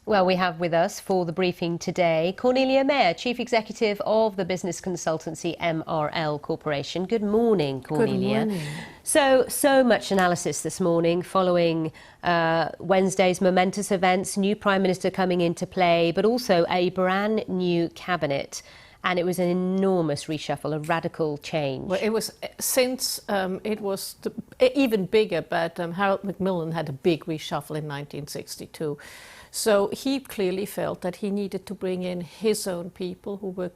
Well, we have with us for the briefing today Cornelia Meyer, Chief Executive of the business consultancy MRL Corporation. Good morning, Cornelia. Good morning. So much analysis this morning following Wednesday's momentous events, new Prime Minister coming into play, but also a brand new cabinet. And it was an enormous reshuffle, a radical change. Well, it was it was even bigger, but Harold Macmillan had a big reshuffle in 1962. So he clearly felt that he needed to bring in his own people who were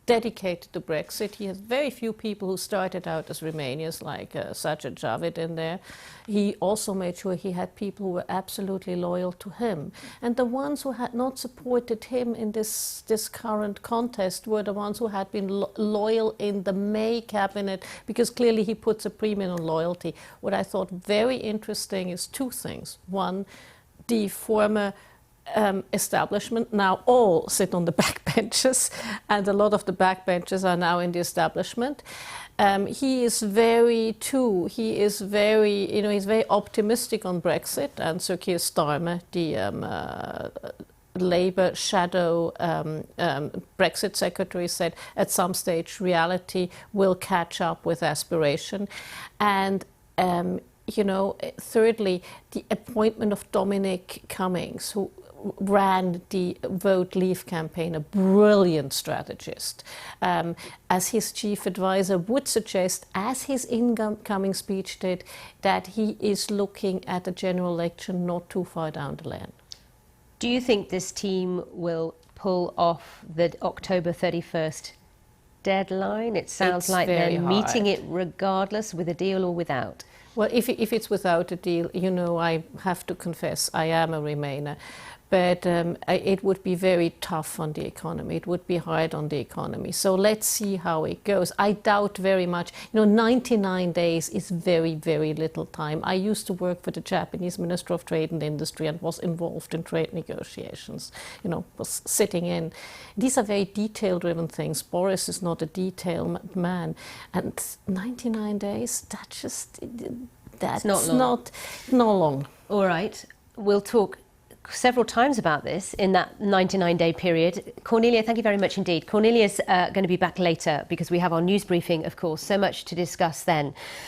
dedicated to Brexit. He has very few people who started out as Remainians, like Sajid Javid in there. He also made sure he had people who were absolutely loyal to him. And the ones who had not supported him in this current contest were the ones who had been loyal in the May cabinet, because clearly he puts a premium on loyalty. What I thought very interesting is two things. One, the former establishment now all sit on the backbenches, and a lot of the backbenches are now in the establishment. He is very he's very optimistic on Brexit, and Sir Keir Starmer, the Labour shadow Brexit secretary, said at some stage reality will catch up with aspiration. And thirdly, the appointment of Dominic Cummings, who ran the Vote Leave campaign, a brilliant strategist, as his chief advisor, would suggest, as his incoming speech did, that he is looking at a general election not too far down the lane. Do you think this team will pull off the October 31st deadline? It sounds like they're meeting it regardless, with a deal or without. Well, if it's without a deal, I have to confess, I am a Remainer. But it would be very tough on the economy. It would be hard on the economy. So let's see how it goes. I doubt very much. 99 days is very, very little time. I used to work for the Japanese Minister of Trade and Industry and was involved in trade negotiations, was sitting in. These are very detail-driven things. Boris is not a detail man. And 99 days, that's not long. All right. We'll talk several times about this in that 99-day period. Cornelia, thank you very much indeed. Cornelia's going to be back later because we have our news briefing, of course. So much to discuss then.